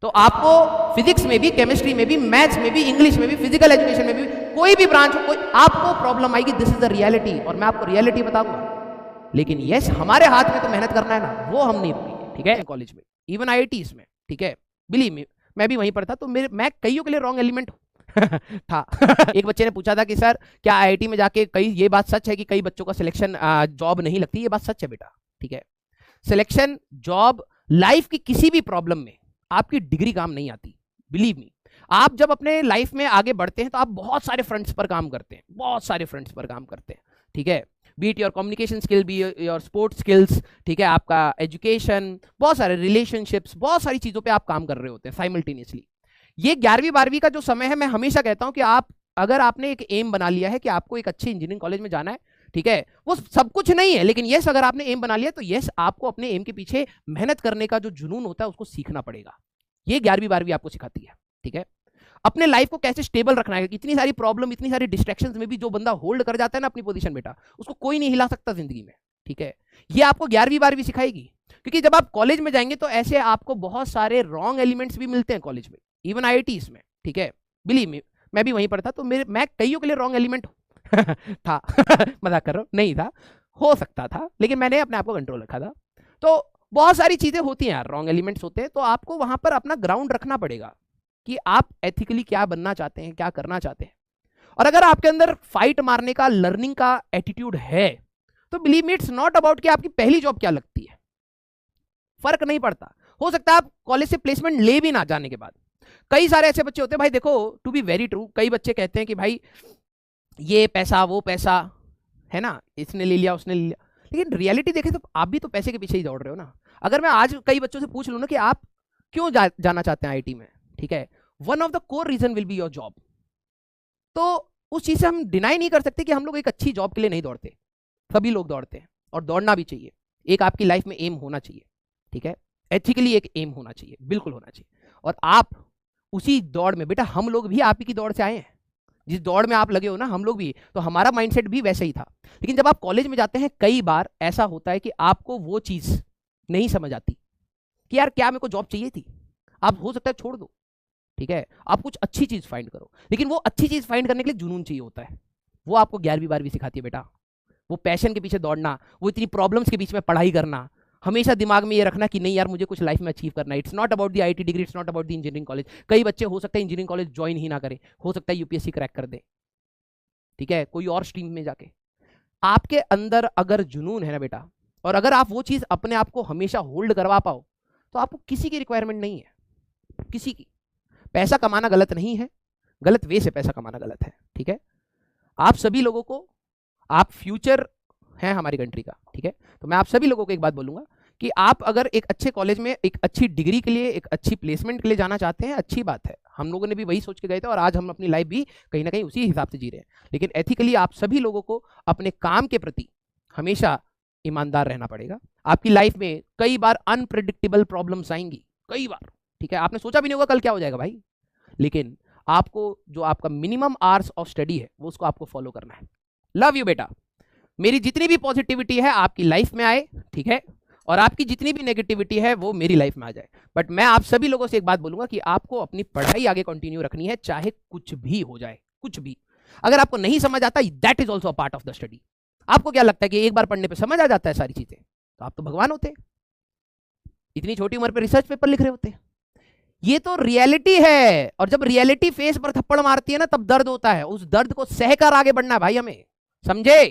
तो आपको फिजिक्स में भी, केमिस्ट्री में भी, मैथ्स में भी, इंग्लिश में भी, फिजिकल एजुकेशन में भी, कोई भी ब्रांच हो, कोई आपको प्रॉब्लम आएगी, दिस इज द रियलिटी, और मैं आपको रियलिटी बताऊंगा। लेकिन यस, हमारे हाथ में तो मेहनत करना है ना, वो हम नहीं रुकेंगे, ठीक है। कॉलेज में, इवन आईआईटीज में, ठीक है, बिलीव मी, मैं भी वहीं पर था, तो मैं कईयों के लिए रॉन्ग एलिमेंट था। एक बच्चे ने पूछा था कि सर क्या आईआईटी में जाके ये बात सच है कि कई बच्चों का सिलेक्शन जॉब नहीं लगती? ये बात सच है बेटा, ठीक है। सिलेक्शन, जॉब, लाइफ की किसी भी प्रॉब्लम में आपकी डिग्री काम नहीं आती, बिलीव मी। आप जब अपने लाइफ में आगे बढ़ते हैं तो आप बहुत सारे फ्रंट्स पर काम करते हैं, बहुत सारे फ्रंट्स पर काम करते हैं, ठीक है। Beat your communication skill, be your sports skills, ठीक है, आपका एजुकेशन, बहुत सारे रिलेशनशिप्स, बहुत सारी चीजों पे आप काम कर रहे होते हैं साइमल्टेनियसली। ये 11वीं 12वीं का जो समय है, मैं हमेशा कहता हूं कि आप अगर आपने एक एम बना लिया है कि आपको एक अच्छे इंजीनियरिंग कॉलेज में जाना है, ठीक है, वो सब कुछ नहीं है, लेकिन यस अगर आपने एम बना लिया तो यस आपको अपने एम के पीछे मेहनत करने का जो जुनून होता है उसको सीखना पड़ेगा। ये 11वीं 12वीं आपको सिखाती है, ठीक है। अपने लाइफ को कैसे स्टेबल रखना है, इतनी सारी प्रॉब्लम, इतनी सारी डिस्ट्रैक्शंस में भी जो बंदा होल्ड कर जाता है ना अपनी पोजीशन, बेटा उसको कोई नहीं हिला सकता जिंदगी में, ठीक है। ये आपको 11वीं 12वीं सिखाएगी, क्योंकि जब आप कॉलेज में जाएंगे तो ऐसे आपको बहुत सारे रॉन्ग एलिमेंट्स भी मिलते हैं कॉलेज में, इवन आईआईटीज में, ठीक है, बिलीव मी, मैं भी वहीं पर था, तो मैं कईयों के लिए रॉन्ग एलिमेंट था। मजाक कर रहा हूं, नहीं था, हो सकता था, लेकिन मैंने अपने आप को कंट्रोल रखा था। तो बहुत सारी चीजें होती हैं यार, रॉन्ग एलिमेंट्स होते हैं, तो आपको वहां पर अपना ग्राउंड रखना पड़ेगा कि आप एथिकली क्या बनना चाहते हैं, क्या करना चाहते हैं। और अगर आपके अंदर फाइट मारने का, लर्निंग का एटीट्यूड है, तो believe me, it's not about कि आपकी पहली जॉब क्या लगती है, फर्क नहीं पड़ता। हो सकता है आप कॉलेज से प्लेसमेंट ले भी ना जाने के बाद, कई सारे ऐसे बच्चे होते हैं भाई, देखो टू बी वेरी ट्रू, कई बच्चे कहते हैं कि भाई ये पैसा, वो पैसा है ना, इसने ले लिया, उसने ले लिया, लेकिन रियलिटी देखें तो आप भी तो पैसे के पीछे ही दौड़ रहे हो ना। अगर मैं आज कई बच्चों से पूछ लूं ना कि आप क्यों जाना चाहते हैं आईटी में, ठीक है, one of the core reason will be your job. तो उस चीज से हम डिनाई नहीं कर सकते कि हम लोग एक अच्छी जॉब के लिए नहीं दौड़ते, सभी लोग दौड़ते हैं और दौड़ना भी चाहिए। एक आपकी लाइफ में एम होना चाहिए, ठीक है, एथिकली एक एम होना चाहिए, बिल्कुल होना चाहिए। और आप उसी दौड़ में, बेटा हम लोग भी आप ही की दौड़ से आए हैं, जिस दौड़ में आप लगे हो ना, हम लोग भी, तो हमारा माइंडसेट भी वैसे ही था। लेकिन जब आप कॉलेज में जाते हैं, कई बार ऐसा होता है कि आपको वो चीज नहीं समझ आती कि यार क्या मेरे को जॉब चाहिए थी, आप हो सकता है छोड़ दो, ठीक है, आप कुछ अच्छी चीज फाइंड करो। लेकिन वो अच्छी चीज फाइंड करने के लिए जुनून चाहिए होता है, वो आपको 11वीं 12वीं सिखाती है बेटा। वो पैशन के पीछे दौड़ना, वो इतनी प्रॉब्लम्स के बीच में पढ़ाई करना, हमेशा दिमाग में ये रखना कि नहीं यार मुझे कुछ लाइफ में अचीव करना है। It's not about the IT degree, it's not about the engineering college. कई बच्चे हो सकता है इंजीनियरिंग कॉलेज ज्वाइन ही ना करें, हो सकता है यूपीएससी क्रैक कर दे, ठीक है, कोई और स्ट्रीम में जाके। आपके अंदर अगर जुनून है ना बेटा, और अगर आप वो चीज अपने आप को हमेशा होल्ड करवा पाओ, तो आपको किसी की रिक्वायरमेंट नहीं है, किसी की। पैसा कमाना गलत नहीं है, गलत वे से पैसा कमाना गलत है, ठीक है। आप सभी लोगों को, आप फ्यूचर हैं हमारी कंट्री का, ठीक है, तो मैं आप सभी लोगों को एक बात बोलूंगा कि आप अगर एक अच्छे कॉलेज में एक अच्छी डिग्री के लिए, एक अच्छी प्लेसमेंट के लिए जाना चाहते हैं, अच्छी बात है, हम लोगों ने भी वही सोच के गए थे और आज हम अपनी लाइफ भी कहीं ना कहीं उसी हिसाब से जी रहे हैं। लेकिन एथिकली आप सभी लोगों को अपने काम के प्रति हमेशा ईमानदार रहना पड़ेगा। आपकी लाइफ में कई बार अनप्रेडिक्टेबल प्रॉब्लम्स आएंगी, कई बार, ठीक है, आपने सोचा भी नहीं होगा कल क्या हो जाएगा भाई, लेकिन आपको जो आपका मिनिमम आवर्स ऑफ स्टडी है वो उसको आपको फॉलो करना है। लव यू बेटा, मेरी जितनी भी पॉजिटिविटी है आपकी लाइफ में आए, ठीक है, और आपकी जितनी भी नेगेटिविटी है वो मेरी लाइफ में आ जाए। बट मैं आप सभी लोगों से एक बात बोलूंगा कि आपको अपनी पढ़ाई आगे कंटिन्यू रखनी है, चाहे कुछ भी हो जाए, कुछ भी। अगर आपको नहीं समझ आता, that is also a part of the study. आपको क्या लगता है कि एक बार पढ़ने पे समझ आ जाता है सारी चीजें, तो आप तो भगवान होते, इतनी छोटी उम्र पे रिसर्च पेपर लिख रहे होते। ये तो रियलिटी है, और जब रियलिटी फेस पर थप्पड़ मारती है ना, तब दर्द होता है, उस दर्द को सहकर आगे बढ़ना है भाई हमें, समझे।